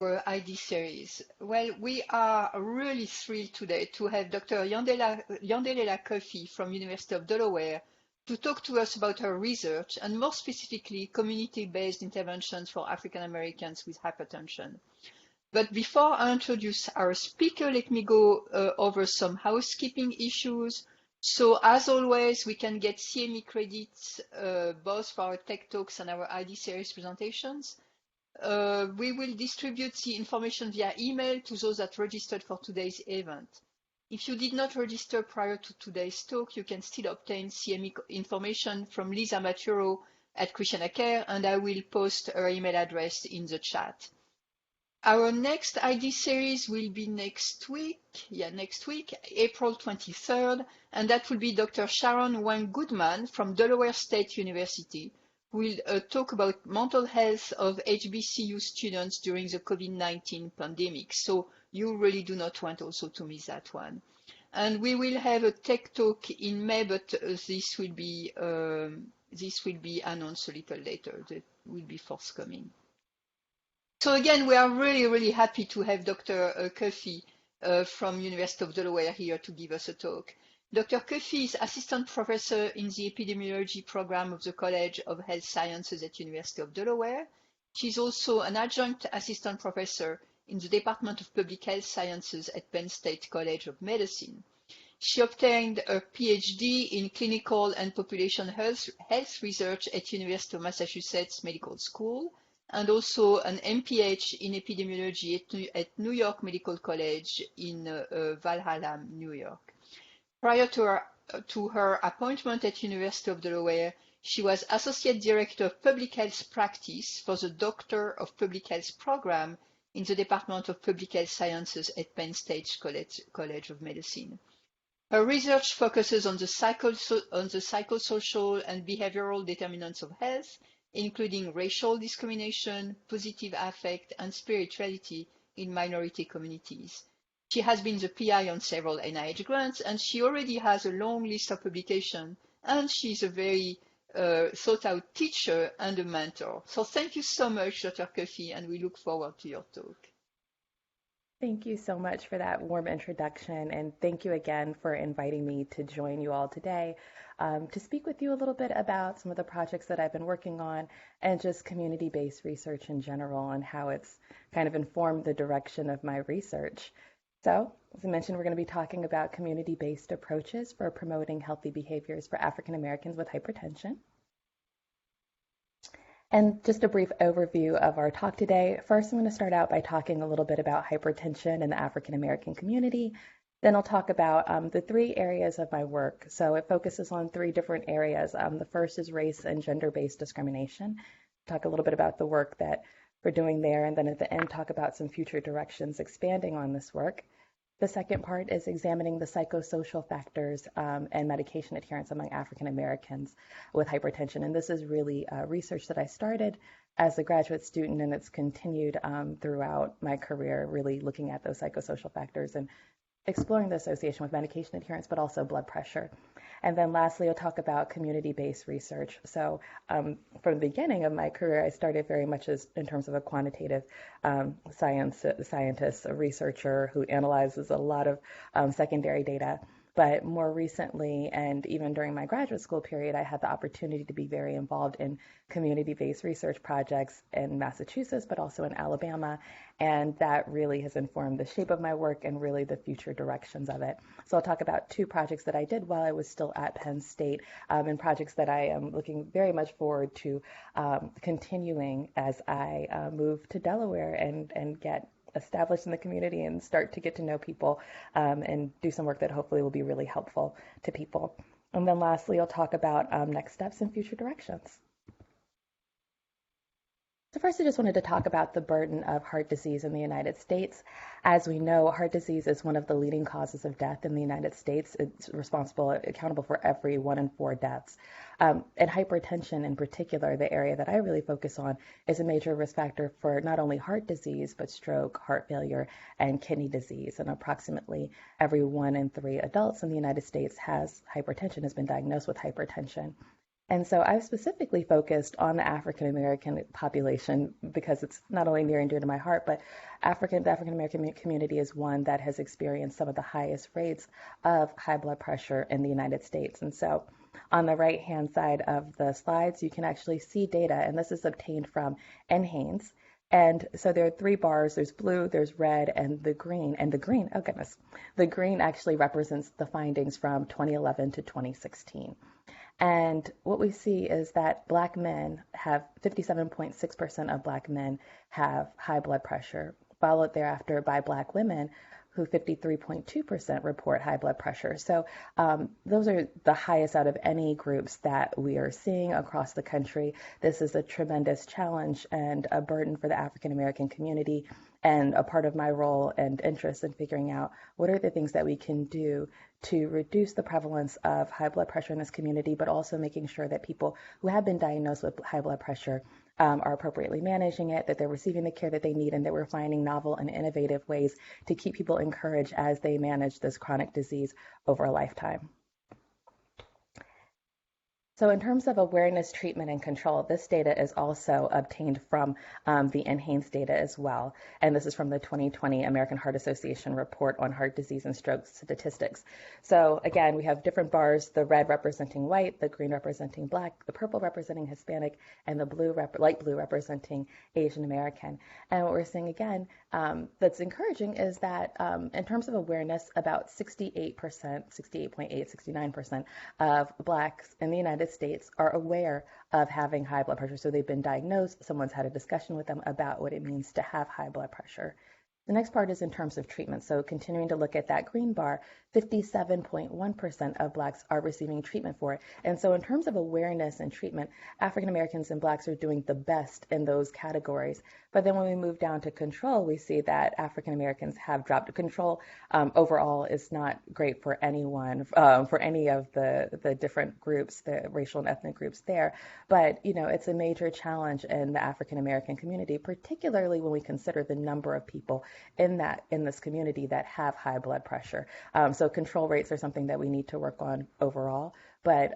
our ID series. Well, we are really thrilled today to have Dr. Yendelela Cuffee from University of Delaware to talk to us about her research and more specifically community-based interventions for African Americans with hypertension. But before I introduce our speaker, let me go over some housekeeping issues. So as always, we can get CME credits both for our tech talks and our ID series presentations. We will distribute the information via email to those that registered for today's event. If you did not register prior to today's talk, you can still obtain CME information from Lisa Maturo at Christiana Care, and I will post her email address in the chat. Our next ID series will be next week, April 23rd, and that will be Dr. Sharon Wang Goodman from Delaware State University, who will talk about mental health of HBCU students during the COVID-19 pandemic. So you really do not want also to miss that one. And we will have a tech talk in May, but this will be announced a little later. That will be forthcoming. So again, we are really, really happy to have Dr. Cuffee from University of Delaware here to give us a talk. Dr. Cuffee is Assistant Professor in the Epidemiology Program of the College of Health Sciences at University of Delaware. She's also an Adjunct Assistant Professor in the Department of Public Health Sciences at Penn State College of Medicine. She obtained a Ph.D. in Clinical and Population Health Research at University of Massachusetts Medical School, and also an MPH in epidemiology at New York Medical College in Valhalla, New York. Prior to her appointment at University of Delaware, she was Associate Director of Public Health Practice for the Doctor of Public Health program in the Department of Public Health Sciences at Penn State College of Medicine. Her research focuses on the psychosocial and behavioral determinants of health, including racial discrimination, positive affect, and spirituality in minority communities. She has been the PI on several NIH grants, and she already has a long list of publications, and she's a very thought-out teacher and a mentor. So thank you so much, Dr. Cuffee, and we look forward to your talk. Thank you so much for that warm introduction, and thank you again for inviting me to join you all today to speak with you a little bit about some of the projects that I've been working on and just community-based research in general and how it's kind of informed the direction of my research. So, as I mentioned, we're going to be talking about community-based approaches for promoting healthy behaviors for African Americans with hypertension. And just a brief overview of our talk today. First, I'm going to start out by talking a little bit about hypertension in the African American community. Then I'll talk about the three areas of my work. So it focuses on three different areas. The first is race and gender-based discrimination. Talk a little bit about the work that we're doing there, and then at the end talk about some future directions expanding on this work. The second part is examining the psychosocial factors and medication adherence among African Americans with hypertension. And this is really research that I started as a graduate student, and it's continued throughout my career, really looking at those psychosocial factors and exploring the association with medication adherence, but also blood pressure. And then lastly, I'll talk about community-based research. So from the beginning of my career, I started very much in terms of a quantitative scientist, a researcher who analyzes a lot of secondary data. But more recently, and even during my graduate school period, I had the opportunity to be very involved in community-based research projects in Massachusetts, but also in Alabama. And that really has informed the shape of my work and really the future directions of it. So I'll talk about two projects that I did while I was still at Penn State, and projects that I am looking very much forward to continuing as I move to Delaware and get established in the community and start to get to know people and do some work that hopefully will be really helpful to people. And then lastly, I'll talk about next steps and future directions. So first, I just wanted to talk about the burden of heart disease in the United States. As we know, heart disease is one of the leading causes of death in the United States. It's accountable for every 1 in 4 deaths. And hypertension in particular, the area that I really focus on, is a major risk factor for not only heart disease, but stroke, heart failure, and kidney disease. And approximately every 1 in 3 adults in the United States has hypertension, has been diagnosed with hypertension. And so I've specifically focused on the African American population because it's not only near and dear to my heart, but the African American community is one that has experienced some of the highest rates of high blood pressure in the United States. And so on the right-hand side of the slides, you can actually see data, and this is obtained from NHANES. And so there are three bars, there's blue, there's red, and the green. And the green, oh goodness, the green actually represents the findings from 2011 to 2016. And what we see is that Black men have 57.6% of Black men have high blood pressure, followed thereafter by Black women who 53.2% report high blood pressure. So those are the highest out of any groups that we are seeing across the country. This is a tremendous challenge and a burden for the African American community, and a part of my role and interest in figuring out what are the things that we can do to reduce the prevalence of high blood pressure in this community, but also making sure that people who have been diagnosed with high blood pressure are appropriately managing it, that they're receiving the care that they need, and that we're finding novel and innovative ways to keep people encouraged as they manage this chronic disease over a lifetime. So in terms of awareness, treatment, and control, this data is also obtained from the NHANES data as well. And this is from the 2020 American Heart Association report on heart disease and stroke statistics. So again, we have different bars, the red representing white, the green representing Black, the purple representing Hispanic, and the blue, light blue representing Asian American. And what we're seeing again that's encouraging is that in terms of awareness, about 68%, 68.8, 69% of Blacks in the United States are aware of having high blood pressure. So they've been diagnosed, someone's had a discussion with them about what it means to have high blood pressure. The next part is in terms of treatment. So continuing to look at that green bar, 57.1% of Blacks are receiving treatment for it. And so in terms of awareness and treatment, African Americans and Blacks are doing the best in those categories. But then when we move down to control, we see that African Americans have dropped. Control overall is not great for anyone, for any of the different groups, the racial and ethnic groups there. But, it's a major challenge in the African American community, particularly when we consider the number of people in this community that have high blood pressure. So control rates are something that we need to work on overall, but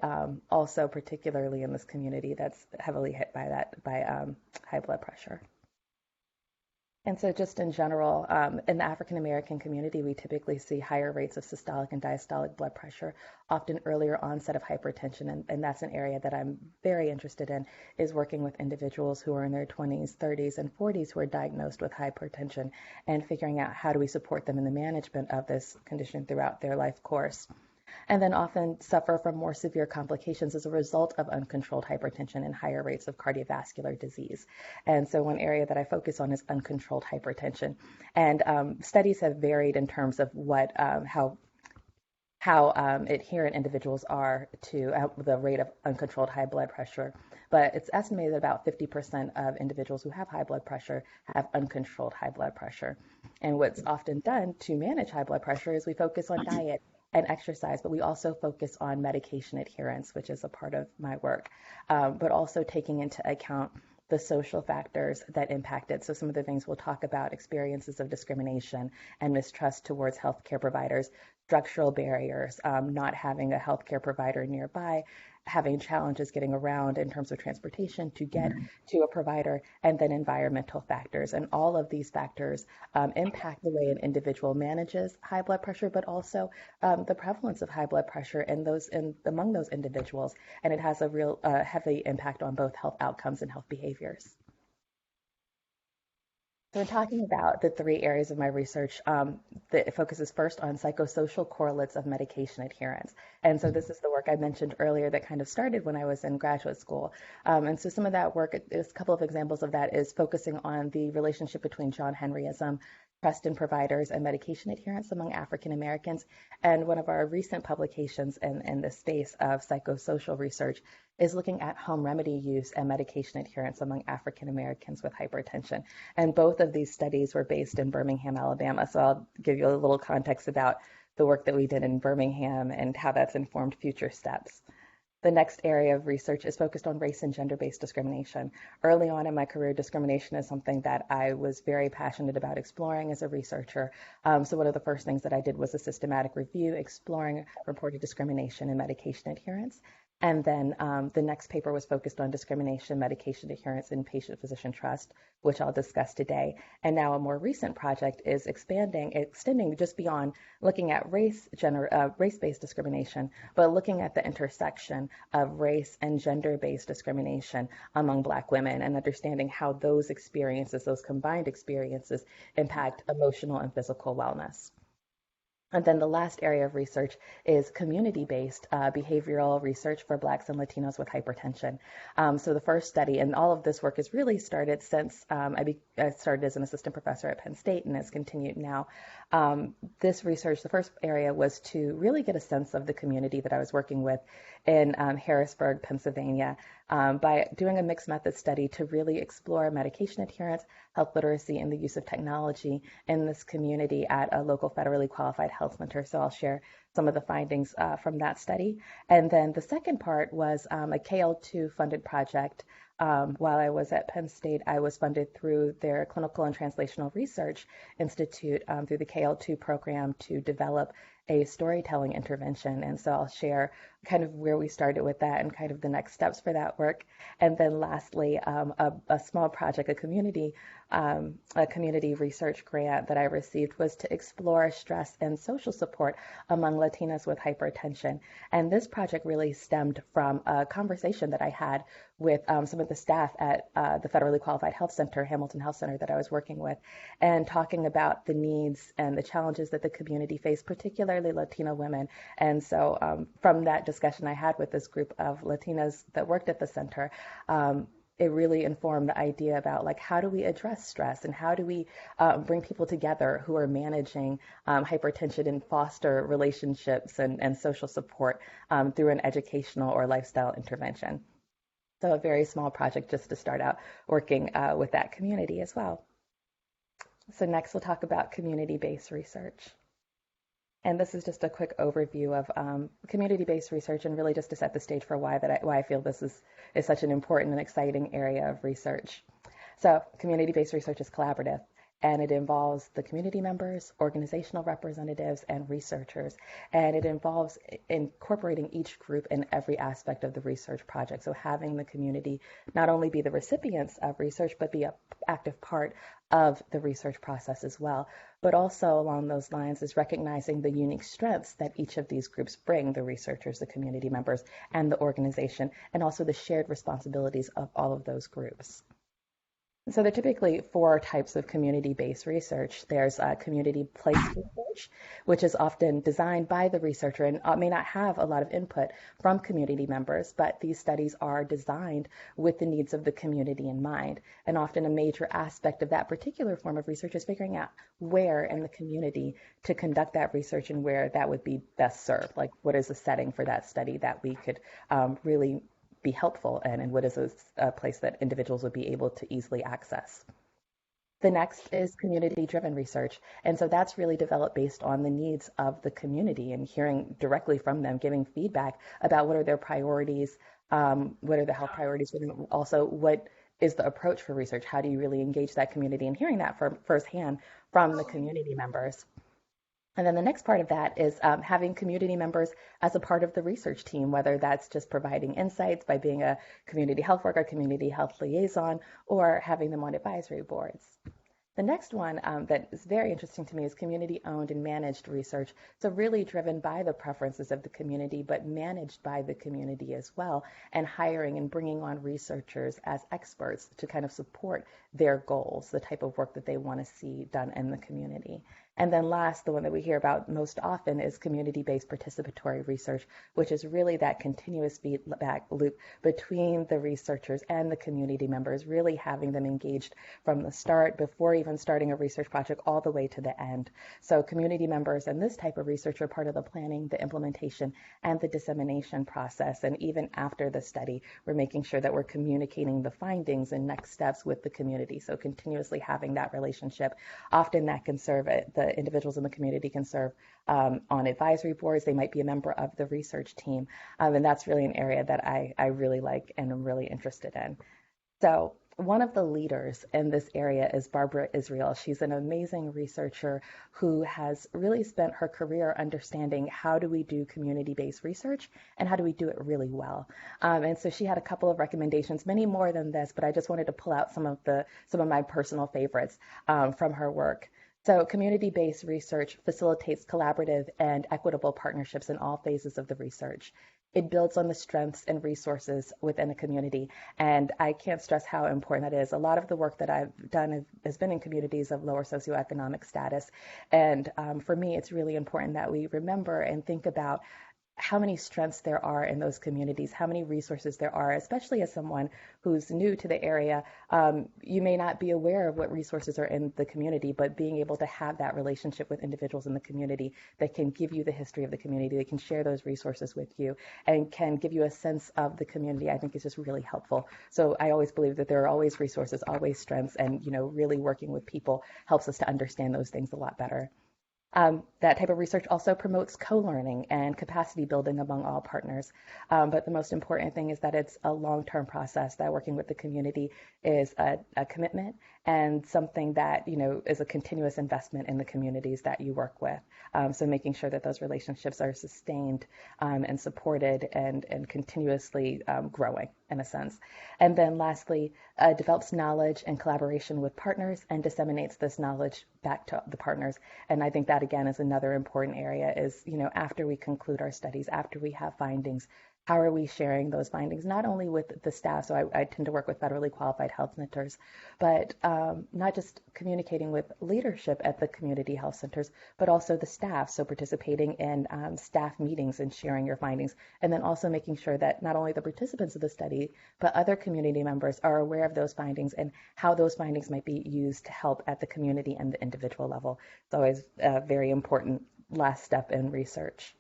also particularly in this community that's heavily hit by high blood pressure. And so just in general, in the African American community, we typically see higher rates of systolic and diastolic blood pressure, often earlier onset of hypertension. And that's an area that I'm very interested in, is working with individuals who are in their 20s, 30s, and 40s who are diagnosed with hypertension and figuring out how do we support them in the management of this condition throughout their life course. And then often suffer from more severe complications as a result of uncontrolled hypertension and higher rates of cardiovascular disease. And so one area that I focus on is uncontrolled hypertension. And studies have varied in terms of how adherent individuals are to the rate of uncontrolled high blood pressure. But it's estimated that about 50% of individuals who have high blood pressure have uncontrolled high blood pressure. And what's often done to manage high blood pressure is we focus on diet and exercise, but we also focus on medication adherence, which is a part of my work, but also taking into account the social factors that impact it. So some of the things we'll talk about: experiences of discrimination and mistrust towards healthcare providers, structural barriers, not having a healthcare provider nearby, having challenges getting around in terms of transportation to get to a provider, and then environmental factors. And all of these factors impact the way an individual manages high blood pressure, but also the prevalence of high blood pressure among those individuals. And it has a real heavy impact on both health outcomes and health behaviors. So in talking about the three areas of my research, it focuses first on psychosocial correlates of medication adherence. And so this is the work I mentioned earlier that kind of started when I was in graduate school. And so some of that work, a couple of examples of that, is focusing on the relationship between John Henryism, trust in providers, and medication adherence among African Americans. And one of our recent publications in the space of psychosocial research is looking at home remedy use and medication adherence among African Americans with hypertension. And both of these studies were based in Birmingham, Alabama. So I'll give you a little context about the work that we did in Birmingham and how that's informed future steps. The next area of research is focused on race and gender-based discrimination. Early on in my career, discrimination is something that I was very passionate about exploring as a researcher. So one of the first things that I did was a systematic review exploring reported discrimination and medication adherence. And then the next paper was focused on discrimination, medication adherence, and patient-physician trust, which I'll discuss today. And now a more recent project is extending just beyond looking at race-based discrimination, but looking at the intersection of race and gender-based discrimination among Black women and understanding how those experiences, those combined experiences, impact emotional and physical wellness. And then the last area of research is community-based behavioral research for Blacks and Latinos with hypertension. So the first study, and all of this work has really started since I started as an assistant professor at Penn State and has continued now. This research, the first area was to really get a sense of the community that I was working with in Harrisburg, Pennsylvania, by doing a mixed method study to really explore medication adherence, health literacy, and the use of technology in this community at a local federally qualified health center. So I'll share some of the findings from that study. And then the second part was a KL2 funded project. While I was at Penn State, I was funded through their Clinical and Translational Research Institute through the KL2 program to develop a storytelling intervention. And so I'll share kind of where we started with that and kind of the next steps for that work. And then lastly, a small project, a community research grant that I received was to explore stress and social support among Latinas with hypertension. And this project really stemmed from a conversation that I had with some of the staff at the federally qualified health center, Hamilton Health Center, that I was working with, and talking about the needs and the challenges that the community faced, particularly Latino women. And so from that discussion I had with this group of Latinas that worked at the center, it really informed the idea about like how do we address stress and how do we bring people together who are managing hypertension and foster relationships and social support through an educational or lifestyle intervention. So a very small project just to start out working with that community as well. So next we'll talk about community-based research. And this is just a quick overview of community-based research and really just to set the stage for why I feel this is such an important and exciting area of research. So community-based research is collaborative, and it involves the community members, organizational representatives, and researchers. And it involves incorporating each group in every aspect of the research project. So having the community not only be the recipients of research, but be an active part of the research process as well. But also along those lines is recognizing the unique strengths that each of these groups bring, the researchers, the community members, and the organization, and also the shared responsibilities of all of those groups. So there are typically four types of community-based research. There's community-placed research, which is often designed by the researcher and may not have a lot of input from community members, but these studies are designed with the needs of the community in mind. And often a major aspect of that particular form of research is figuring out where in the community to conduct that research and where that would be best served. Like what is the setting for that study that we could really be helpful and what is a place that individuals would be able to easily access. The next is community-driven research. And so that's really developed based on the needs of the community and hearing directly from them, giving feedback about what are their priorities, what are the health priorities, and also what is the approach for research? How do you really engage that community? And hearing that firsthand from the community members. And then the next part of that is having community members as a part of the research team, whether that's just providing insights by being a community health worker, community health liaison, or having them on advisory boards. The next one that is very interesting to me is community-owned and managed research. So really driven by the preferences of the community, but managed by the community as well, and hiring and bringing on researchers as experts to kind of support their goals, the type of work that they want to see done in the community. And then last, the one that we hear about most often is community-based participatory research, which is really that continuous feedback loop between the researchers and the community members, really having them engaged from the start, before even starting a research project, all the way to the end. So community members and this type of research are part of the planning, the implementation, and the dissemination process. And even after the study, we're making sure that we're communicating the findings and next steps with the community. So continuously having that relationship. Often that can serve the individuals in the community can serve on advisory boards. They might be a member of the research team. And that's really an area that I really like and am really interested in. So one of the leaders in this area is Barbara Israel. She's an amazing researcher who has really spent her career understanding how do we do community-based research and how do we do it really well. And so she had a couple of recommendations, many more than this, but I just wanted to pull out some of my personal favorites from her work. So community-based research facilitates collaborative and equitable partnerships in all phases of the research. It builds on the strengths and resources within a community. And I can't stress how important that is. A lot of the work that I've done has been in communities of lower socioeconomic status. And for me, it's really important that we remember and think about how many strengths there are in those communities, how many resources there are, especially as someone who's new to the area. You may not be aware of what resources are in the community, but being able to have that relationship with individuals in the community that can give you the history of the community, that can share those resources with you and can give you a sense of the community, I think is just really helpful. So I always believe that there are always resources, always strengths, and really working with people helps us to understand those things a lot better. That type of research also promotes co-learning and capacity building among all partners. But the most important thing is that it's a long-term process, that working with the community is a commitment and something that, is a continuous investment in the communities that you work with. So making sure that those relationships are sustained and supported and continuously growing in a sense. And then lastly, develops knowledge and collaboration with partners and disseminates this knowledge back to the partners. And I think that again is another important area is, after we conclude our studies, after we have findings, how are we sharing those findings, not only with the staff, so I tend to work with federally qualified health centers, but not just communicating with leadership at the community health centers, but also the staff, so participating in staff meetings and sharing your findings, and then also making sure that not only the participants of the study, but other community members are aware of those findings and how those findings might be used to help at the community and the individual level. It's always a very important last step in research.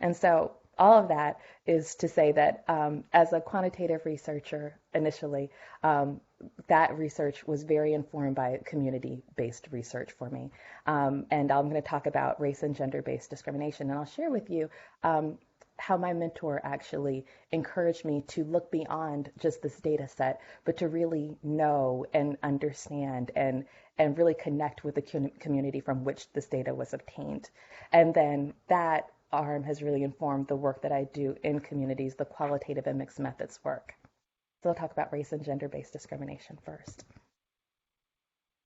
And so all of that is to say that as a quantitative researcher initially, that research was very informed by community-based research for me. And I'm going to talk about race and gender-based discrimination. And I'll share with you how my mentor actually encouraged me to look beyond just this data set, but to really know and understand and really connect with the community from which this data was obtained. And then that ARM has really informed the work that I do in communities, the qualitative and mixed methods work. So I'll talk about race and gender-based discrimination first.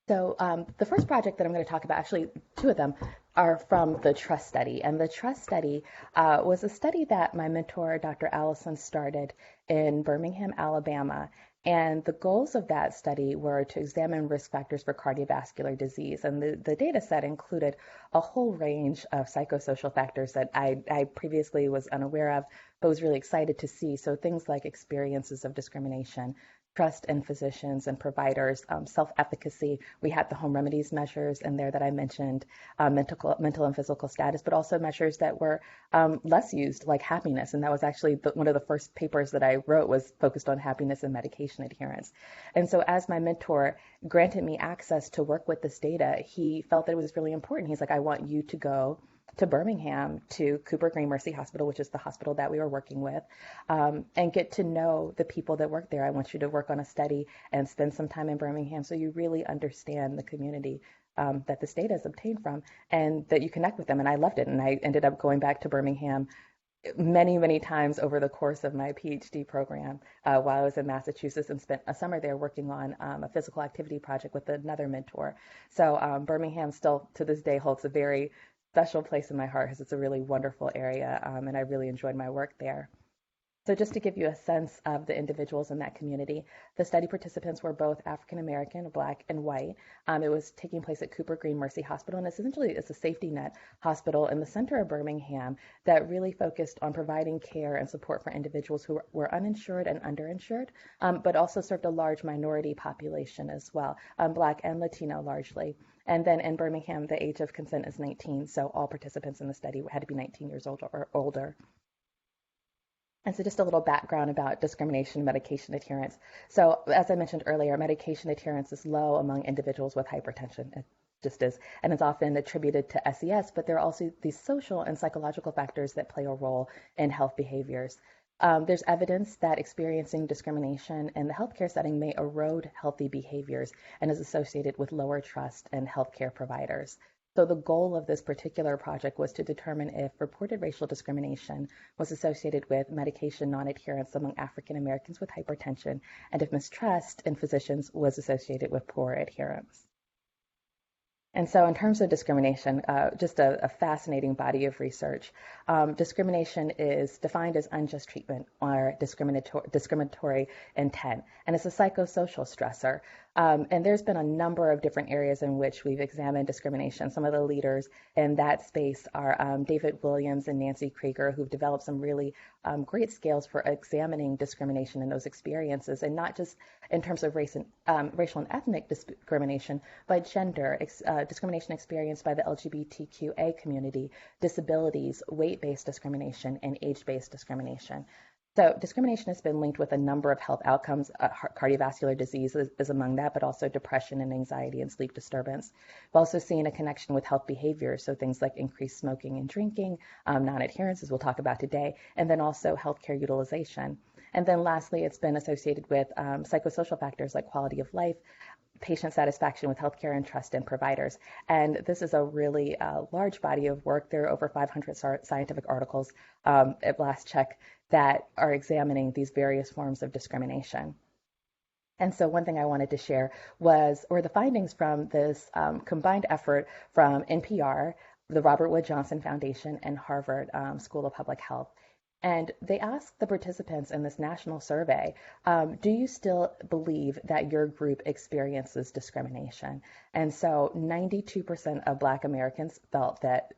So the first project that I'm going to talk about, actually two of them, are from the TRUST study. And the TRUST study was a study that my mentor, Dr. Allison, started in Birmingham, Alabama. And the goals of that study were to examine risk factors for cardiovascular disease. And the data set included a whole range of psychosocial factors that I previously was unaware of, but was really excited to see. So things like experiences of discrimination, trust in physicians and providers, self-efficacy. We had the home remedies measures in there that I mentioned, mental and physical status, but also measures that were less used, like happiness. And that was actually one of the first papers that I wrote was focused on happiness and medication adherence. And so as my mentor granted me access to work with this data, he felt that it was really important. He's like, I want you to go to Birmingham, to Cooper Green Mercy Hospital, which is the hospital that we were working with, and get to know the people that work there. I want you to work on a study and spend some time in Birmingham so you really understand the community that this data is obtained from and that you connect with them. And I loved it. And I ended up going back to Birmingham many, many times over the course of my Ph.D. program while I was in Massachusetts and spent a summer there working on a physical activity project with another mentor. So Birmingham still to this day holds a very special place in my heart because it's a really wonderful area and I really enjoyed my work there. So just to give you a sense of the individuals in that community, the study participants were both African American, Black, and white. It was taking place at Cooper Green Mercy Hospital, and essentially it's a safety net hospital in the center of Birmingham that really focused on providing care and support for individuals who were uninsured and underinsured, but also served a large minority population as well, Black and Latino largely. And then in Birmingham, the age of consent is 19, so all participants in the study had to be 19 years old or older. And so just a little background about discrimination and medication adherence. So as I mentioned earlier, medication adherence is low among individuals with hypertension. It just is. And it's often attributed to SES, but there are also these social and psychological factors that play a role in health behaviors. There's evidence that experiencing discrimination in the healthcare setting may erode healthy behaviors and is associated with lower trust in healthcare providers. So the goal of this particular project was to determine if reported racial discrimination was associated with medication non-adherence among African Americans with hypertension, and if mistrust in physicians was associated with poor adherence. And so in terms of discrimination, just a fascinating body of research. Discrimination is defined as unjust treatment or discriminatory intent, and it's a psychosocial stressor. And there's been a number of different areas in which we've examined discrimination. Some of the leaders in that space are David Williams and Nancy Krieger, who've developed some really great scales for examining discrimination in those experiences, and not just in terms of racial and ethnic discrimination, but gender, discrimination experienced by the LGBTQA community, disabilities, weight-based discrimination, and age-based discrimination. So discrimination has been linked with a number of health outcomes. Cardiovascular disease is among that, but also depression and anxiety and sleep disturbance. We've also seen a connection with health behaviors, so things like increased smoking and drinking, non-adherence, as we'll talk about today, and then also healthcare utilization. And then lastly, it's been associated with psychosocial factors like quality of life, patient satisfaction with healthcare, and trust in providers. And this is a really large body of work. There are over 500 scientific articles at last check that are examining these various forms of discrimination. And so one thing I wanted to share were the findings from this combined effort from NPR, the Robert Wood Johnson Foundation, and Harvard School of Public Health. And they asked the participants in this national survey, do you still believe that your group experiences discrimination? And so 92% of Black Americans felt that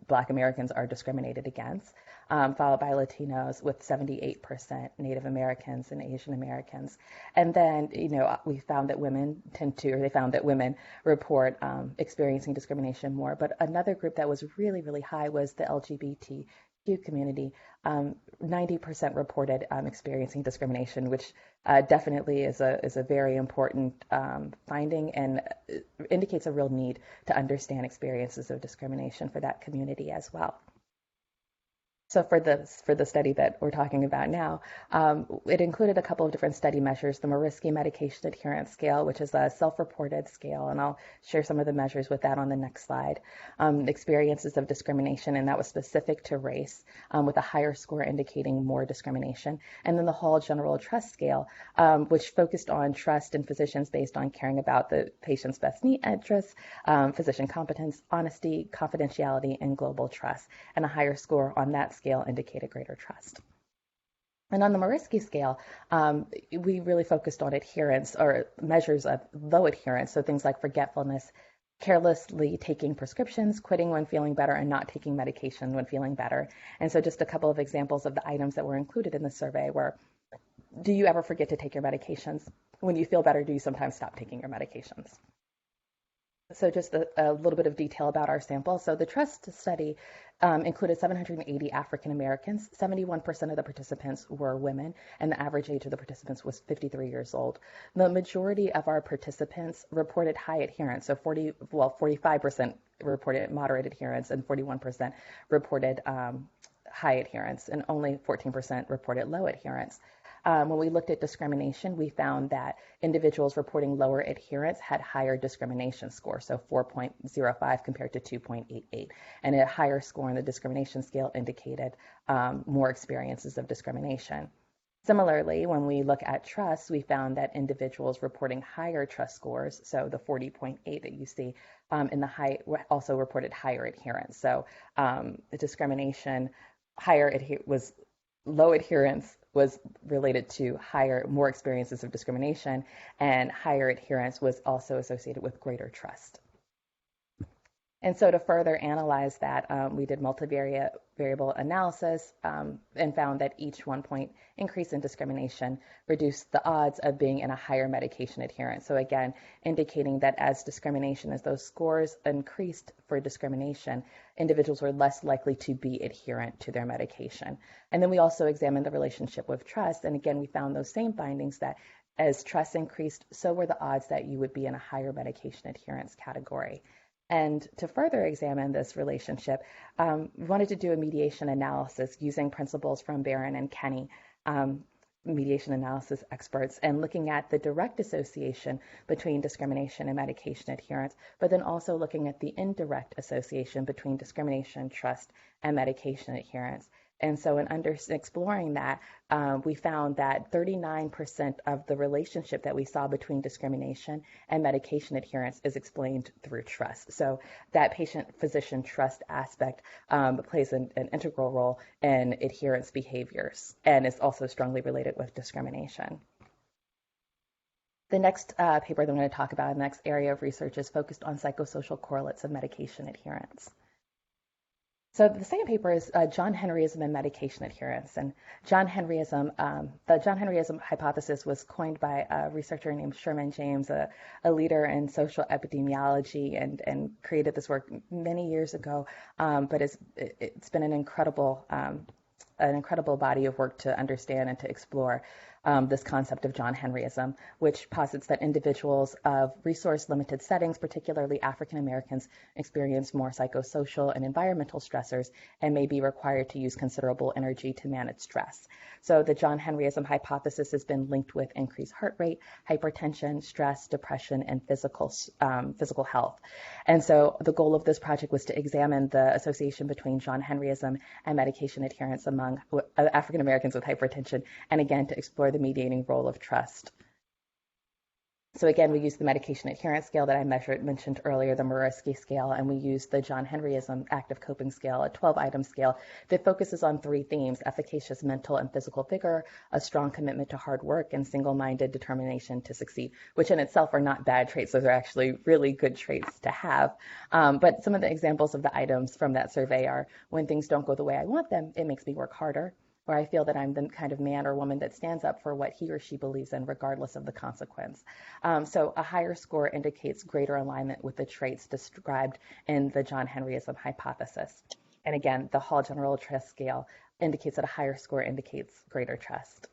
Black Americans are discriminated against, followed by Latinos with 78%, Native Americans and Asian Americans. And then, we found that they found that women report experiencing discrimination more. But another group that was really, really high was the LGBTQ community. 90% reported experiencing discrimination, which definitely is a very important finding and indicates a real need to understand experiences of discrimination for that community as well. So for the study that we're talking about now, it included a couple of different study measures, the Moriski Medication Adherence Scale, which is a self-reported scale, and I'll share some of the measures with that on the next slide. Experiences of discrimination, and that was specific to race, with a higher score indicating more discrimination. And then the Hall General Trust Scale, which focused on trust in physicians based on caring about the patient's best interests, physician competence, honesty, confidentiality, and global trust. And a higher score on that scale indicated greater trust. And on the Moriski scale, we really focused on adherence or measures of low adherence, so things like forgetfulness, carelessly taking prescriptions, quitting when feeling better, and not taking medication when feeling better. And so just a couple of examples of the items that were included in the survey were, do you ever forget to take your medications? When you feel better, do you sometimes stop taking your medications? So just a little bit of detail about our sample. So the trust study included 780 African Americans. 71% of the participants were women, and the average age of the participants was 53 years old. The majority of our participants reported high adherence. So 45% reported moderate adherence, and 41% reported high adherence, and only 14% reported low adherence. When we looked at discrimination, we found that individuals reporting lower adherence had higher discrimination score, so 4.05 compared to 2.88. And a higher score on the discrimination scale indicated more experiences of discrimination. Similarly, when we look at trust, we found that individuals reporting higher trust scores, so the 40.8 that you see in the high, also reported higher adherence. So the discrimination, low adherence was related to more experiences of discrimination, and higher adherence was also associated with greater trust. And so to further analyze that, we did multivariable analysis and found that each 1 point increase in discrimination reduced the odds of being in a higher medication adherence. So again, indicating that as those scores increased for discrimination, individuals were less likely to be adherent to their medication. And then we also examined the relationship with trust. And again, we found those same findings, that as trust increased, so were the odds that you would be in a higher medication adherence category. And to further examine this relationship, we wanted to do a mediation analysis using principles from Barron and Kenny, mediation analysis experts, and looking at the direct association between discrimination and medication adherence, but then also looking at the indirect association between discrimination, trust, and medication adherence. And so in exploring that, we found that 39% of the relationship that we saw between discrimination and medication adherence is explained through trust. So that patient-physician trust aspect plays an integral role in adherence behaviors and is also strongly related with discrimination. The next paper that I'm going to talk about, the next area of research, is focused on psychosocial correlates of medication adherence. So the second paper is John Henryism and medication adherence. And John Henryism, the John Henryism hypothesis was coined by a researcher named Sherman James, a leader in social epidemiology, and created this work many years ago. But it's been an incredible body of work to understand and to explore this concept of John Henryism, which posits that individuals of resource-limited settings, particularly African Americans, experience more psychosocial and environmental stressors and may be required to use considerable energy to manage stress. So the John Henryism hypothesis has been linked with increased heart rate, hypertension, stress, depression, and physical health. And so the goal of this project was to examine the association between John Henryism and medication adherence among African Americans with hypertension, and again, to explore the mediating role of trust. So again, we used the medication adherence scale that I mentioned earlier, the Morisky scale, and we used the John Henryism active coping scale, a 12-item scale that focuses on three themes: efficacious mental and physical vigor, a strong commitment to hard work, and single-minded determination to succeed, which in itself are not bad traits. Those are actually really good traits to have. But some of the examples of the items from that survey are: when things don't go the way I want them, it makes me work harder, or I feel that I'm the kind of man or woman that stands up for what he or she believes in, regardless of the consequence. So a higher score indicates greater alignment with the traits described in the John Henryism hypothesis. And again, the Hall General Trust Scale indicates that a higher score indicates greater trust.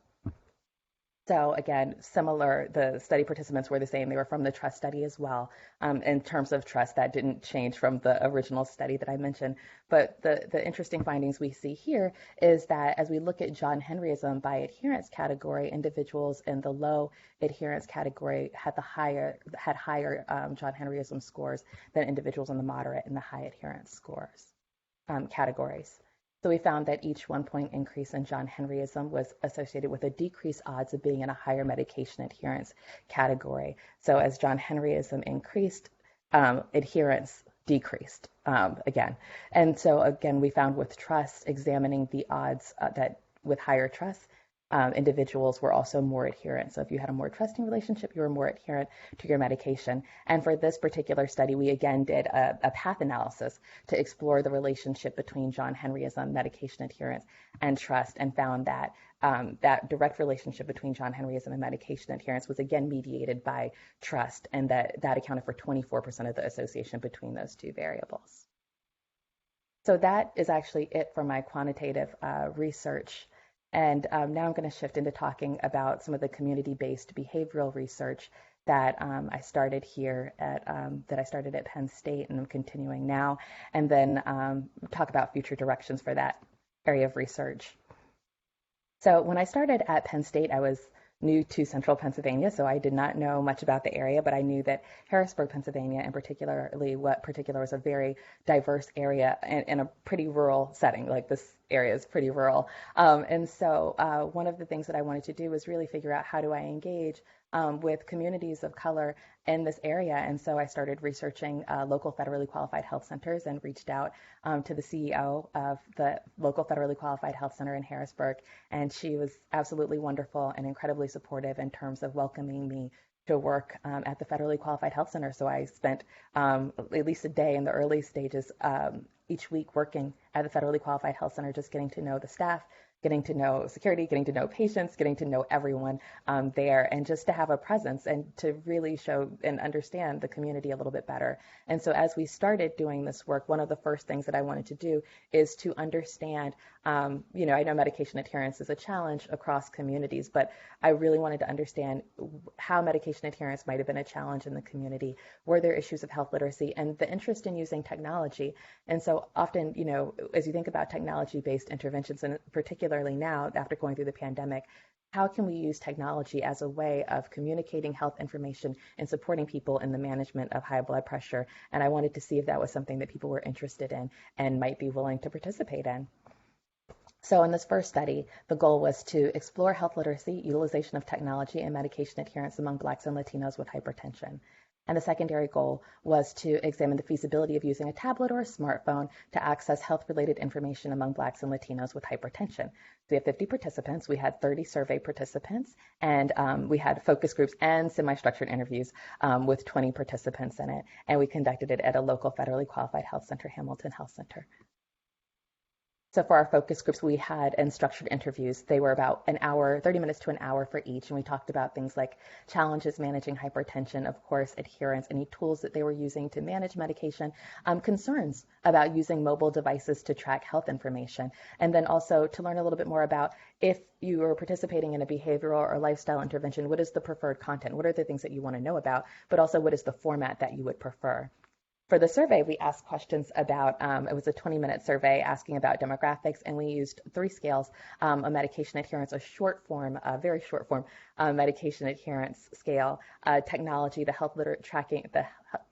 So again, similar, the study participants were the same. They were from the trust study as well. In terms of trust, that didn't change from the original study that I mentioned. But the interesting findings we see here is that as we look at John Henryism by adherence category, individuals in the low adherence category had higher John Henryism scores than individuals in the moderate and the high adherence scores categories. So we found that each 1-point increase in John Henryism was associated with a decreased odds of being in a higher medication adherence category. So as John Henryism increased, adherence decreased again. And so again, we found with trust, examining the odds that with higher trust, individuals were also more adherent. So if you had a more trusting relationship, you were more adherent to your medication. And for this particular study, we again did a path analysis to explore the relationship between John Henryism, medication adherence, and trust, and found that that direct relationship between John Henryism and medication adherence was again mediated by trust, and that accounted for 24% of the association between those two variables. So that is actually it for my quantitative research. And now I'm going to shift into talking about some of the community-based behavioral research that I started here at Penn State, and I'm continuing now, and then talk about future directions for that area of research. So when I started at Penn State, I was new to central Pennsylvania, so I did not know much about the area, but I knew that Harrisburg, Pennsylvania, and particularly was a very diverse area in a pretty rural setting. Like, this area is pretty rural. And so one of the things that I wanted to do was really figure out, how do I engage with communities of color in this area? And so I started researching local federally qualified health centers, and reached out to the CEO of the local federally qualified health center in Harrisburg. And she was absolutely wonderful and incredibly supportive in terms of welcoming me to work at the federally qualified health center. So I spent at least a day in the early stages each week working at the federally qualified health center, just getting to know the staff, getting to know security, getting to know patients, getting to know everyone there, and just to have a presence and to really show and understand the community a little bit better. And so as we started doing this work, one of the first things that I wanted to do is to understand, I know medication adherence is a challenge across communities, but I really wanted to understand how medication adherence might have been a challenge in the community. Were there issues of health literacy and the interest in using technology? And so often, as you think about technology-based interventions, and particularly now after going through the pandemic, how can we use technology as a way of communicating health information and supporting people in the management of high blood pressure? And I wanted to see if that was something that people were interested in and might be willing to participate in. So in this first study, the goal was to explore health literacy, utilization of technology, and medication adherence among Blacks and Latinos with hypertension. And the secondary goal was to examine the feasibility of using a tablet or a smartphone to access health-related information among Blacks and Latinos with hypertension. So we had 50 participants. We had 30 survey participants, and we had focus groups and semi-structured interviews with 20 participants in it. And we conducted it at a local federally qualified health center, Hamilton Health Center. So for our focus groups, we had structured interviews. They were about an hour, 30 minutes to an hour for each. And we talked about things like challenges managing hypertension, of course, adherence, any tools that they were using to manage medication, concerns about using mobile devices to track health information, and then also to learn a little bit more about if you are participating in a behavioral or lifestyle intervention, what is the preferred content? What are the things that you want to know about? But also, what is the format that you would prefer? For the survey, we asked questions about, it was a 20-minute survey asking about demographics, and we used 3 scales, a medication adherence, a short form, a very short form medication adherence scale, technology, the health tracking,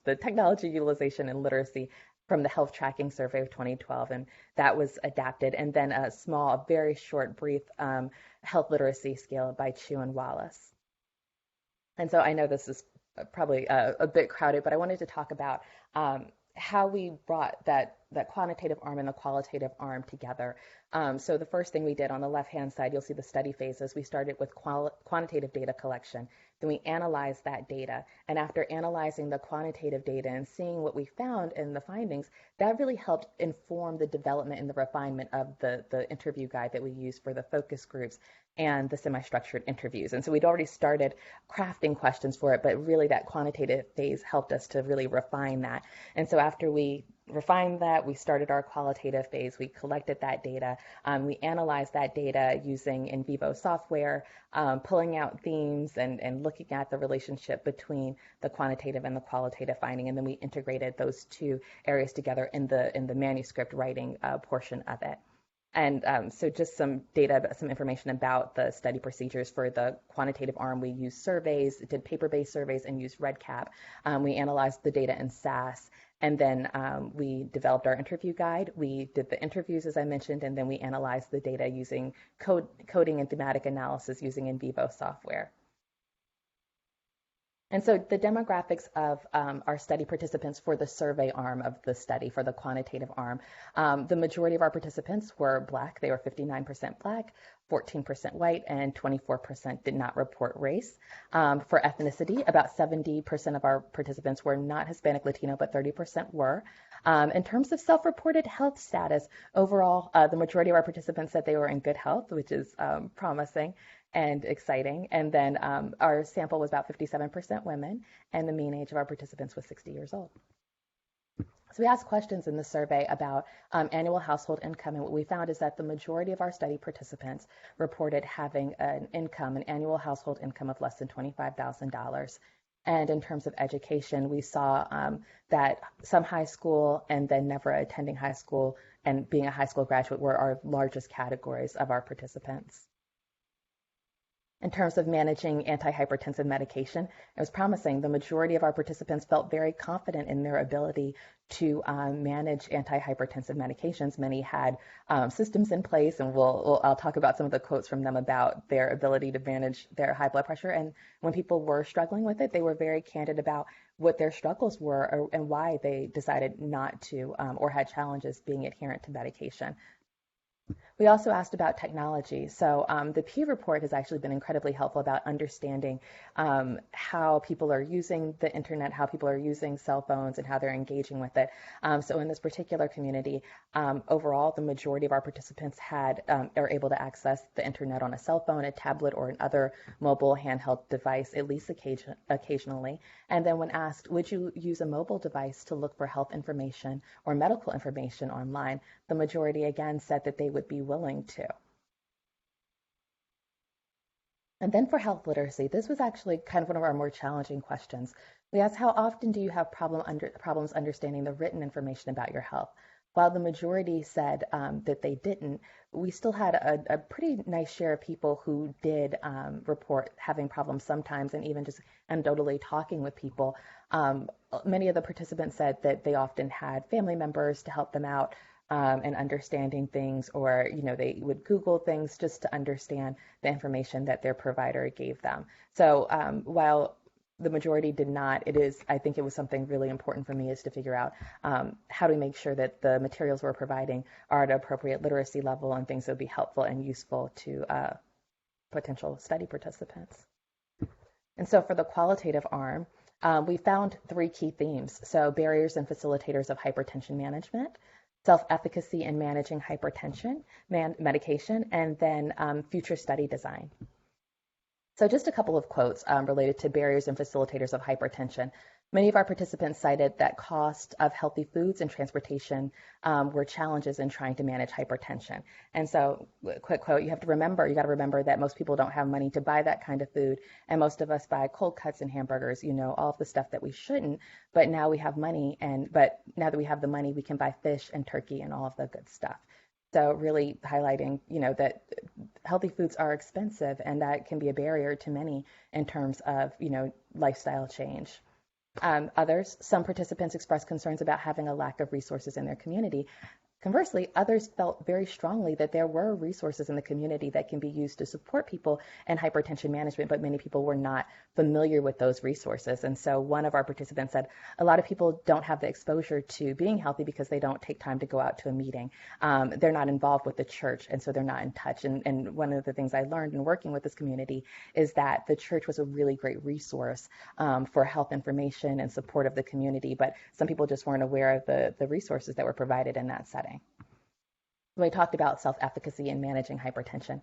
the technology utilization and literacy from the health tracking survey of 2012, and that was adapted, and then a small, very short, brief health literacy scale by Chu and Wallace. And so I know this is probably a bit crowded, but I wanted to talk about how we brought that quantitative arm and the qualitative arm together. So the first thing we did on the left-hand side, you'll see the study phases. We started with quantitative data collection. Then we analyzed that data. And after analyzing the quantitative data and seeing what we found in the findings, that really helped inform the development and the refinement of the interview guide that we used for the focus groups and the semi-structured interviews. And so we'd already started crafting questions for it, but really that quantitative phase helped us to really refine that. And so after we refined that, we started our qualitative phase. We collected that data. We analyzed that data using in vivo software, pulling out themes and looking at the relationship between the quantitative and the qualitative finding. And then we integrated those 2 areas together in the manuscript writing portion of it. And so just some data, some information about the study procedures. For the quantitative arm, we used surveys, did paper-based surveys, and used REDCap. We analyzed the data in SAS, and then we developed our interview guide. We did the interviews, as I mentioned, and then we analyzed the data using coding and thematic analysis using in vivo software. And so the demographics of our study participants for the survey arm of the study, for the quantitative arm, the majority of our participants were Black. They were 59% Black, 14% white, and 24% did not report race. For ethnicity, about 70% of our participants were not Hispanic Latino, but 30% were. In terms of self-reported health status, overall, the majority of our participants said they were in good health, which is promising and exciting. And then our sample was about 57% women, and the mean age of our participants was 60 years old. So we asked questions in the survey about annual household income, and what we found is that the majority of our study participants reported having an annual household income of less than $25,000. And in terms of education, we saw that some high school and then never attending high school and being a high school graduate were our largest categories of our participants. In terms of managing antihypertensive medication, it was promising. The majority of our participants felt very confident in their ability to manage antihypertensive medications. Many had systems in place, and I'll talk about some of the quotes from them about their ability to manage their high blood pressure. And when people were struggling with it, they were very candid about what their struggles were and why they decided not to or had challenges being adherent to medication. We also asked about technology. So the Pew report has actually been incredibly helpful about understanding how people are using the internet, how people are using cell phones, and how they're engaging with it. So in this particular community, overall, the majority of our participants are able to access the internet on a cell phone, a tablet, or another mobile handheld device, at least occasionally. And then when asked, would you use a mobile device to look for health information or medical information online, the majority again said that they would be willing to. And then for health literacy, this was actually kind of one of our more challenging questions. We asked, how often do you have problems understanding the written information about your health? While the majority said that they didn't, we still had a pretty nice share of people who did report having problems sometimes, and even just anecdotally talking with people. Many of the participants said that they often had family members to help them out and understanding things, or they would Google things just to understand the information that their provider gave them. So while the majority did not, I think it was something really important for me is to figure out how to make sure that the materials we're providing are at an appropriate literacy level and things that would be helpful and useful to potential study participants. And so for the qualitative arm, we found 3 key themes. So barriers and facilitators of hypertension management, self-efficacy in managing hypertension medication, and then future study design. So just a couple of quotes related to barriers and facilitators of hypertension. Many of our participants cited that cost of healthy foods and transportation were challenges in trying to manage hypertension. And so, quick quote, you got to remember that most people don't have money to buy that kind of food. And most of us buy cold cuts and hamburgers, all of the stuff that we shouldn't. But now we have money, but now that we have the money, we can buy fish and turkey and all of the good stuff. So really highlighting, that healthy foods are expensive, and that can be a barrier to many in terms of, lifestyle change. Some participants expressed concerns about having a lack of resources in their community. Conversely, others felt very strongly that there were resources in the community that can be used to support people in hypertension management, but many people were not familiar with those resources. And so one of our participants said, a lot of people don't have the exposure to being healthy because they don't take time to go out to a meeting. They're not involved with the church, and so they're not in touch. And one of the things I learned in working with this community is that the church was a really great resource for health information and support of the community, but some people just weren't aware of the resources that were provided in that setting. We talked about self-efficacy in managing hypertension.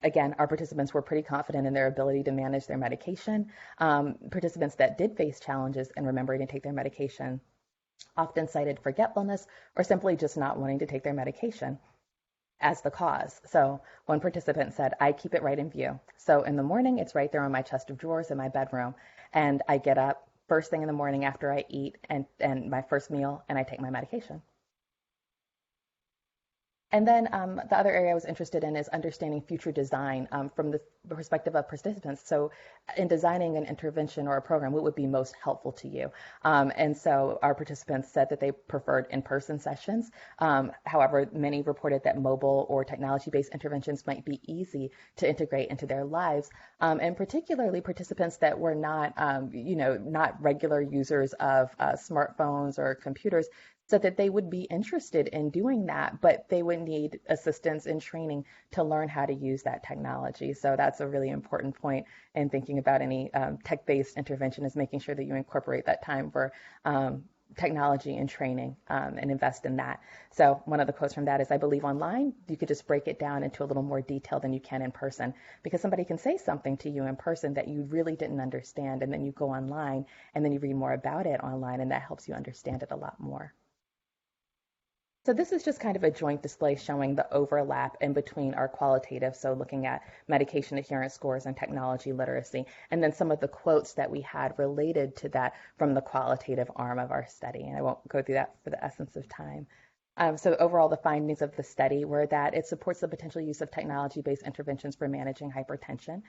Again, our participants were pretty confident in their ability to manage their medication. Participants that did face challenges in remembering to take their medication often cited forgetfulness or simply just not wanting to take their medication as the cause. So one participant said, I keep it right in view. So in the morning, it's right there on my chest of drawers in my bedroom. And I get up first thing in the morning after I eat and my first meal, and I take my medication. And then the other area I was interested in is understanding future design from the perspective of participants. So in designing an intervention or a program, what would be most helpful to you? And so our participants said that they preferred in-person sessions. However, many reported that mobile or technology-based interventions might be easy to integrate into their lives. And particularly participants that were not, not regular users of smartphones or computers, so that they would be interested in doing that, but they would need assistance in training to learn how to use that technology. So that's a really important point in thinking about any tech-based intervention, is making sure that you incorporate that time for technology and training and invest in that. So one of the quotes from that is, I believe online, you could just break it down into a little more detail than you can in person, because somebody can say something to you in person that you really didn't understand, and then you go online and then you read more about it online, and that helps you understand it a lot more. So this is just kind of a joint display showing the overlap in between our qualitative, so looking at medication adherence scores and technology literacy, and then some of the quotes that we had related to that from the qualitative arm of our study. And I won't go through that for the essence of time. So overall, the findings of the study were that it supports the potential use of technology-based interventions for managing hypertension,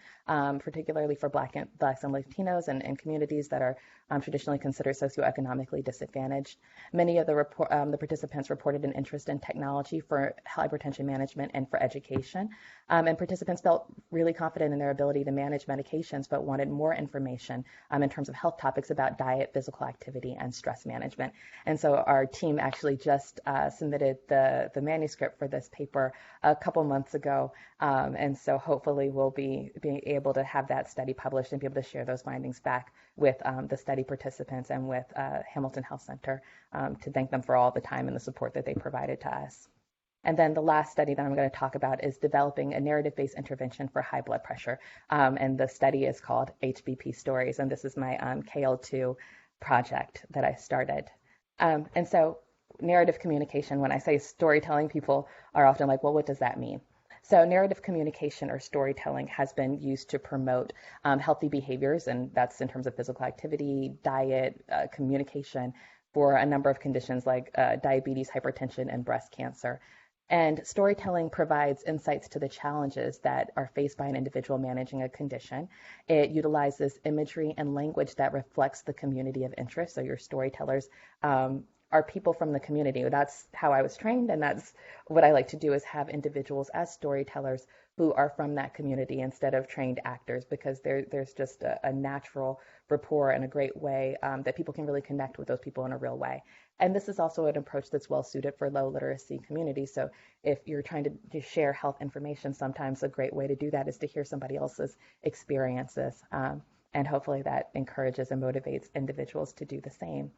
particularly for Blacks and Latinos and communities that are traditionally considered socioeconomically disadvantaged. Many of the participants reported an interest in technology for hypertension management and for education. And participants felt really confident in their ability to manage medications, but wanted more information in terms of health topics about diet, physical activity, and stress management. And so our team actually just submitted the manuscript for this paper a couple months ago, and so hopefully we'll be being able to have that study published and be able to share those findings back with the study participants and with Hamilton Health Center to thank them for all the time and the support that they provided to us. And then the last study that I'm going to talk about is developing a narrative-based intervention for high blood pressure. And the study is called HBP Stories. And this is my KL2 project that I started. And so narrative communication, when I say storytelling, people are often like, well, what does that mean? So narrative communication or storytelling has been used to promote healthy behaviors, and that's in terms of physical activity, diet, communication, for a number of conditions like diabetes, hypertension, and breast cancer. And storytelling provides insights to the challenges that are faced by an individual managing a condition. It utilizes imagery and language that reflects the community of interest. So your storytellers are people from the community. That's how I was trained, and that's what I like to do, is have individuals as storytellers who are from that community instead of trained actors, because there's just a natural rapport and a great way that people can really connect with those people in a real way. And this is also an approach that's well suited for low literacy communities. So if you're trying to share health information, sometimes a great way to do that is to hear somebody else's experiences. And hopefully that encourages and motivates individuals to do the same.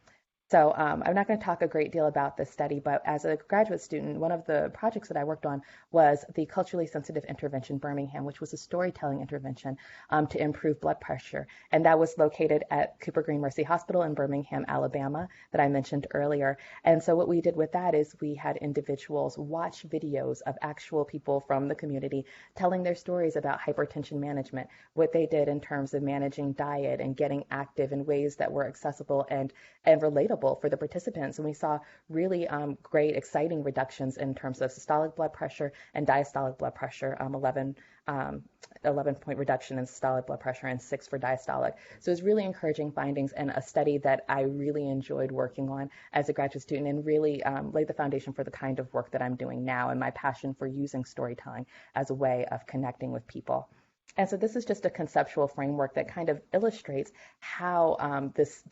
So I'm not going to talk a great deal about this study, but as a graduate student, one of the projects that I worked on was the Culturally Sensitive Intervention Birmingham, which was a storytelling intervention to improve blood pressure. And that was located at Cooper Green Mercy Hospital in Birmingham, Alabama, that I mentioned earlier. And so what we did with that is we had individuals watch videos of actual people from the community telling their stories about hypertension management, what they did in terms of managing diet and getting active in ways that were accessible and relatable for the participants. And we saw really great, exciting reductions in terms of systolic blood pressure and diastolic blood pressure, 11-point reduction in systolic blood pressure and 6 for diastolic. So it was really encouraging findings, and a study that I really enjoyed working on as a graduate student, and really laid the foundation for the kind of work that I'm doing now and my passion for using storytelling as a way of connecting with people. And so this is just a conceptual framework that kind of illustrates how this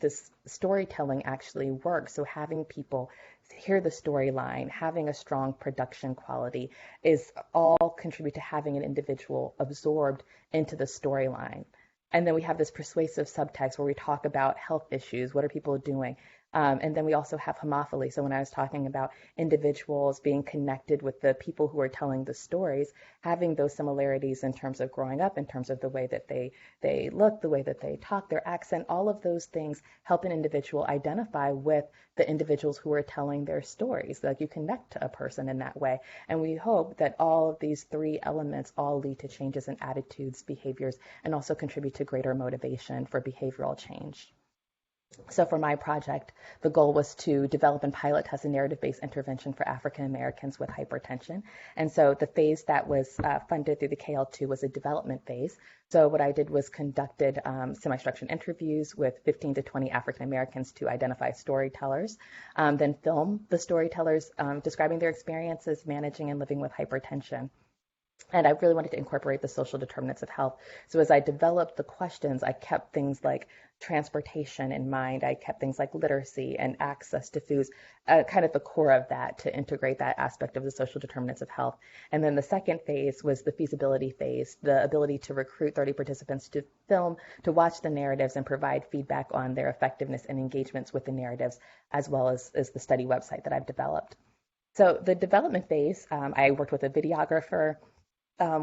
storytelling actually works. So having people hear the storyline, having a strong production quality, is all contribute to having an individual absorbed into the storyline. And then we have this persuasive subtext where we talk about health issues. What are people doing? And then we also have homophily. So when I was talking about individuals being connected with the people who are telling the stories, having those similarities in terms of growing up, in terms of the way that they look, the way that they talk, their accent, all of those things help an individual identify with the individuals who are telling their stories. Like, you connect to a person in that way. And we hope that all of these three elements all lead to changes in attitudes, behaviors, and also contribute to greater motivation for behavioral change. So for my project, the goal was to develop and pilot test a narrative-based intervention for African Americans with hypertension. And so the phase that was funded through the KL2 was a development phase. So what I did was conducted semi-structured interviews with 15 to 20 African Americans to identify storytellers, then film the storytellers describing their experiences managing and living with hypertension. And I really wanted to incorporate the social determinants of health. So as I developed the questions, I kept things like transportation in mind. I kept things like literacy and access to foods, kind of the core of that, to integrate that aspect of the social determinants of health. And then the second phase was the feasibility phase, the ability to recruit 30 participants to film, to watch the narratives and provide feedback on their effectiveness and engagements with the narratives, as well as the study website that I've developed. So the development phase, I worked with a videographer.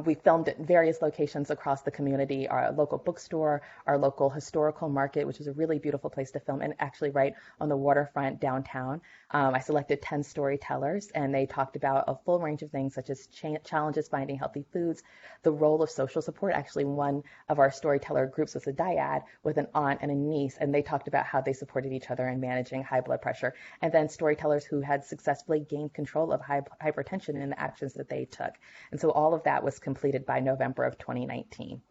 We filmed at various locations across the community, our local bookstore, our local historical market, which was a really beautiful place to film, and actually right on the waterfront downtown. I selected 10 storytellers, and they talked about a full range of things, such as challenges finding healthy foods, the role of social support. Actually, one of our storyteller groups was a dyad with an aunt and a niece, and they talked about how they supported each other in managing high blood pressure. And then storytellers who had successfully gained control of hypertension and the actions that they took. And so all of that was completed by November of 2019.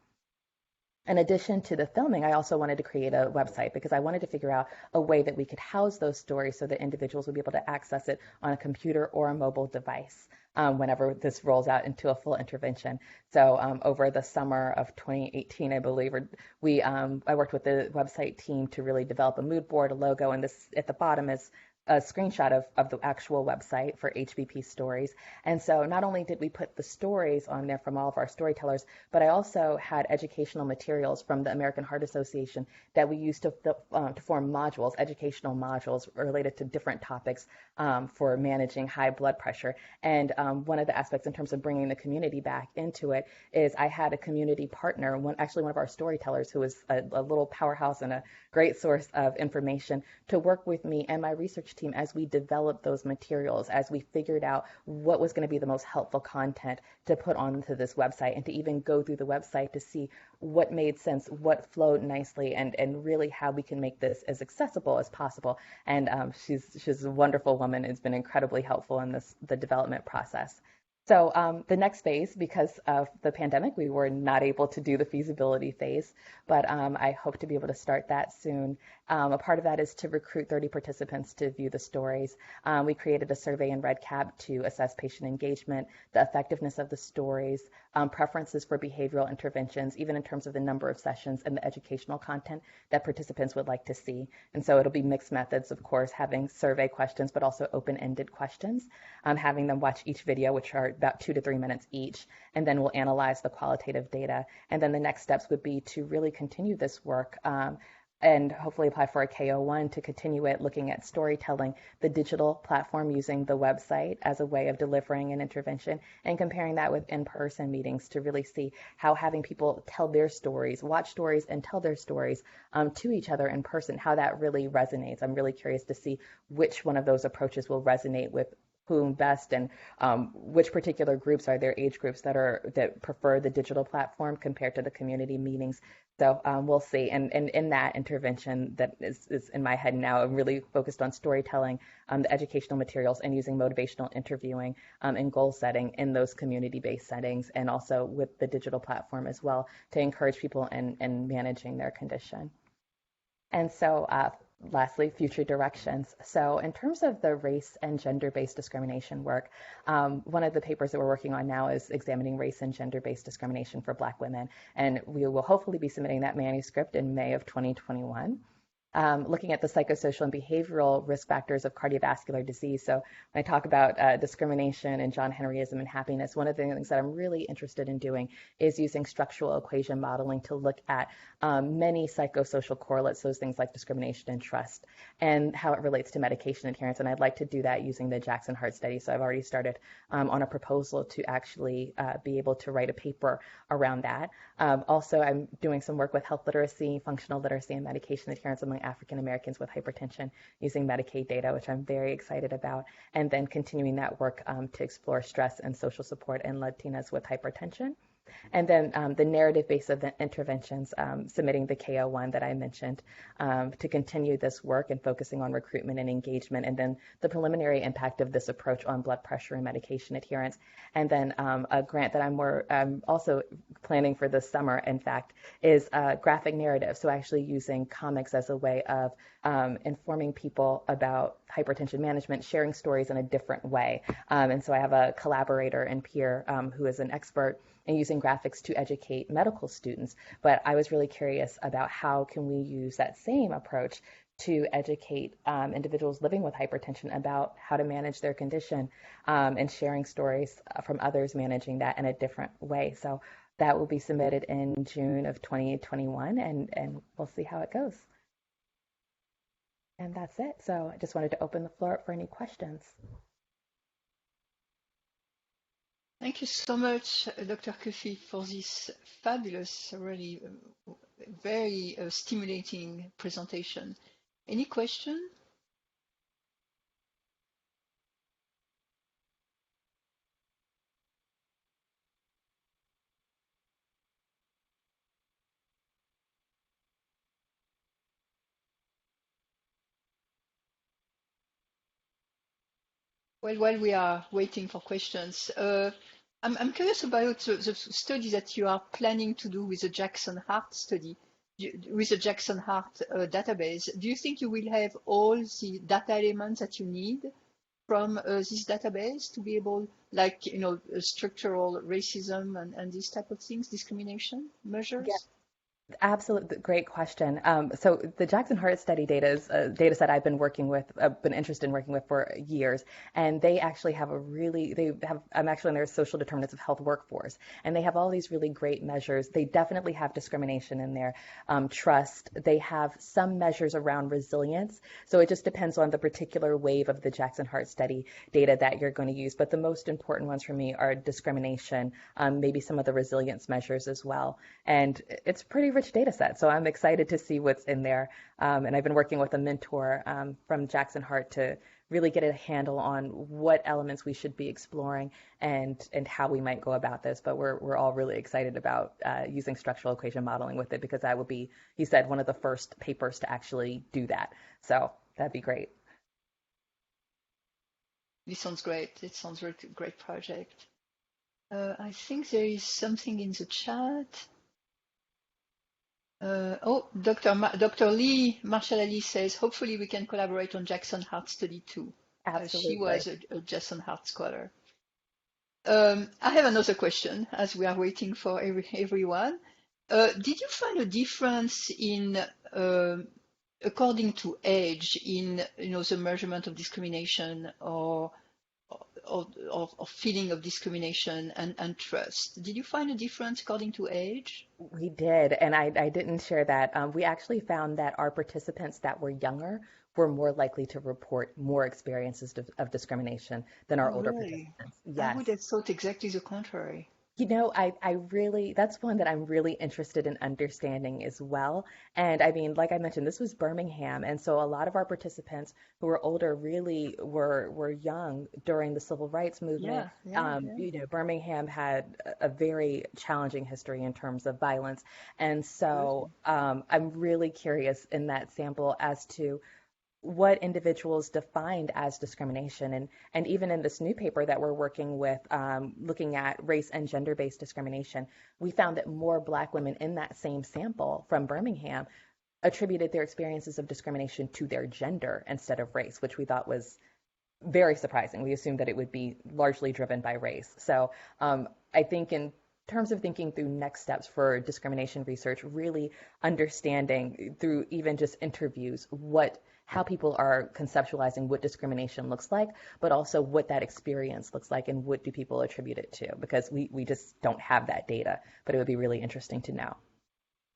In addition to the filming, I also wanted to create a website because I wanted to figure out a way that we could house those stories so that individuals would be able to access it on a computer or a mobile device whenever this rolls out into a full intervention. So over the summer of 2018, I believe, I worked with the website team to really develop a mood board, a logo, and this at the bottom is a screenshot of the actual website for HBP stories. And so not only did we put the stories on there from all of our storytellers, but I also had educational materials from the American Heart Association that we used to form modules, educational modules related to different topics for managing high blood pressure. And one of the aspects in terms of bringing the community back into it is I had a community partner, one of our storytellers who was a little powerhouse and a great source of information, to work with me and my research team as we developed those materials, as we figured out what was going to be the most helpful content to put onto this website, and to even go through the website to see what made sense, what flowed nicely, and really how we can make this as accessible as possible. And she's a wonderful woman, has been incredibly helpful in the development process. So the next phase, because of the pandemic, we were not able to do the feasibility phase, but I hope to be able to start that soon. A part of that is to recruit 30 participants to view the stories. We created a survey in REDCap to assess patient engagement, the effectiveness of the stories, preferences for behavioral interventions, even in terms of the number of sessions and the educational content that participants would like to see. And so it'll be mixed methods, of course, having survey questions, but also open-ended questions, having them watch each video, which are about 2 to 3 minutes each, and then we'll analyze the qualitative data. And then the next steps would be to really continue this work and hopefully apply for a KO1 to continue it, looking at storytelling, the digital platform using the website as a way of delivering an intervention, and comparing that with in-person meetings to really see how having people tell their stories, watch stories and tell their stories to each other in person, how that really resonates. I'm really curious to see which one of those approaches will resonate with whom best, and which particular groups are there, age groups that prefer the digital platform compared to the community meetings. So we'll see. And in that intervention that is in my head now, I'm really focused on storytelling, the educational materials, and using motivational interviewing and goal setting in those community-based settings, and also with the digital platform as well, to encourage people in managing their condition. And so lastly, future directions. So in terms of the race and gender-based discrimination work, one of the papers that we're working on now is examining race and gender-based discrimination for Black women. And we will hopefully be submitting that manuscript in May of 2021. Looking at the psychosocial and behavioral risk factors of cardiovascular disease. So when I talk about discrimination and John Henryism and happiness, one of the things that I'm really interested in doing is using structural equation modeling to look at many psychosocial correlates, those things like discrimination and trust, and how it relates to medication adherence. And I'd like to do that using the Jackson Heart Study. So I've already started on a proposal to actually be able to write a paper around that. Also, I'm doing some work with health literacy, functional literacy, and medication adherence among African Americans with hypertension using Medicaid data, which I'm very excited about, and then continuing that work to explore stress and social support in Latinas with hypertension. And then the narrative-based interventions, submitting the KO1 that I mentioned, to continue this work and focusing on recruitment and engagement, and then the preliminary impact of this approach on blood pressure and medication adherence. And then a grant that I'm also planning for this summer, in fact, is graphic narrative. So actually using comics as a way of informing people about hypertension management, sharing stories in a different way. And so I have a collaborator and peer who is an expert in using graphics to educate medical students. But I was really curious about how can we use that same approach to educate individuals living with hypertension about how to manage their condition, and sharing stories from others managing that in a different way. So that will be submitted in June of 2021, and we'll see how it goes. And that's it. So I just wanted to open the floor up for any questions. Thank you so much, Dr. Cuffee, for this fabulous, really very stimulating presentation. Any question? Well, while we are waiting for questions, I'm curious about the study that you are planning to do with the Jackson Heart study, with the Jackson Heart database. Do you think you will have all the data elements that you need from this database to be able, like, structural racism and these type of things, discrimination measures? Absolutely, great question. So the Jackson Heart Study data is a data set I've been working with, been interested in working with for years, and they actually have I'm actually in their social determinants of health workforce, and they have all these really great measures. They definitely have discrimination in there, trust. They have some measures around resilience. So it just depends on the particular wave of the Jackson Heart Study data that you're going to use. But the most important ones for me are discrimination, maybe some of the resilience measures as well. And it's a pretty rich data set. So I'm excited to see what's in there. And I've been working with a mentor from Jackson Hart to really get a handle on what elements we should be exploring and how we might go about this. But we're all really excited about using structural equation modeling with it because that would be, he said, one of the first papers to actually do that. So that'd be great. This sounds great. It sounds like a great project. I think there is something in the chat. Dr. Lee, Marshall Ali says, hopefully we can collaborate on Jackson Hart study too. She Absolutely. was a Jackson Hart scholar. I have another question as we are waiting for everyone. Did you find a difference in, according to age, in the measurement of discrimination or feeling of discrimination and trust? Did you find a difference according to age? We did, and I didn't share that. We actually found that our participants that were younger were more likely to report more experiences of discrimination than our Oh, older really? participants. I would Yes. have thought exactly the contrary. I really, that's one that I'm really interested in understanding as well. And I mean, like I mentioned, this was Birmingham. And so a lot of our participants who were older really were young during the civil rights movement. Yeah, yeah, yeah. Birmingham had a very challenging history in terms of violence. And so Absolutely. I'm really curious in that sample as to what individuals defined as discrimination. And even in this new paper that we're working with, looking at race and gender-based discrimination, we found that more Black women in that same sample from Birmingham attributed their experiences of discrimination to their gender instead of race, which we thought was very surprising. We assumed that it would be largely driven by race. So I think in terms of thinking through next steps for discrimination research, really understanding through even just interviews how people are conceptualizing what discrimination looks like, but also what that experience looks like and what do people attribute it to, because we just don't have that data, but it would be really interesting to know.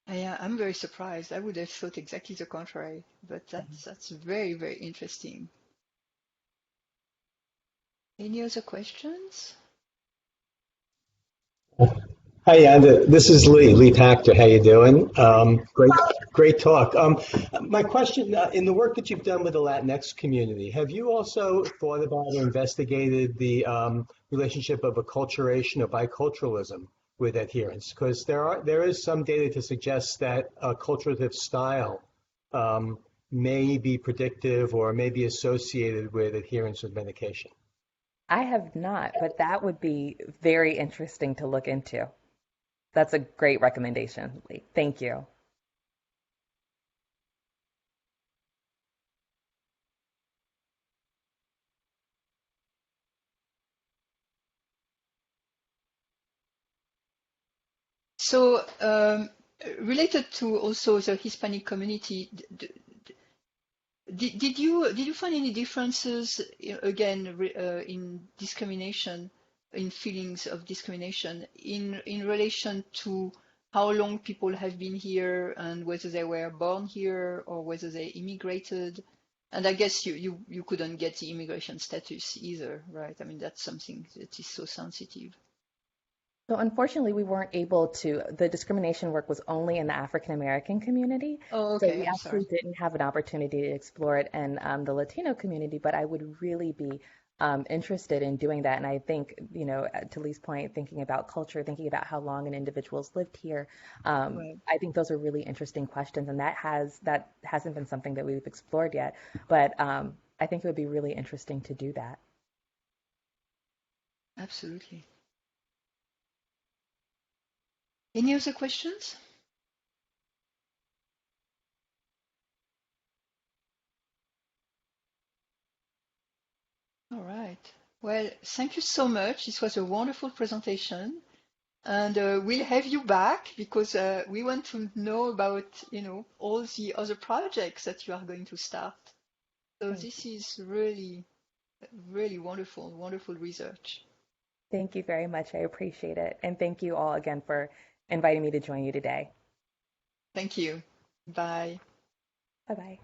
Yeah, I'm very surprised. I would have thought exactly the contrary, but that's very, very interesting. Any other questions? Hi, Yanda. This is Lee Pachter. How you doing? Great talk. My question, in the work that you've done with the Latinx community, have you also thought about or investigated the relationship of acculturation or biculturalism with adherence? Because there is some data to suggest that a culturative style may be predictive or may be associated with adherence with medication. I have not, but that would be very interesting to look into. That's a great recommendation, Lee. Thank you. So, related to also the Hispanic community, did you find any differences again in discrimination, in feelings of discrimination in relation to how long people have been here and whether they were born here or whether they immigrated? And I guess you couldn't get the immigration status either, right? I mean, that's something that is so sensitive. So unfortunately, we weren't able to, the discrimination work was only in the African American community. Oh, So okay, we I'm actually sorry. didn't have an opportunity to explore it in the Latino community, but I would really be interested in doing that. And I think, to Lee's point, thinking about culture, thinking about how long an individual's lived here, Right. I think those are really interesting questions. And that hasn't been something that we've explored yet. But I think it would be really interesting to do that. Absolutely. Any other questions? All right. Well, thank you so much. This was a wonderful presentation. And we'll have you back because we want to know about, all the other projects that you are going to start. So this is really, really wonderful, wonderful research. Thank you very much. I appreciate it. And thank you all again for inviting me to join you today. Thank you. Bye. Bye-bye.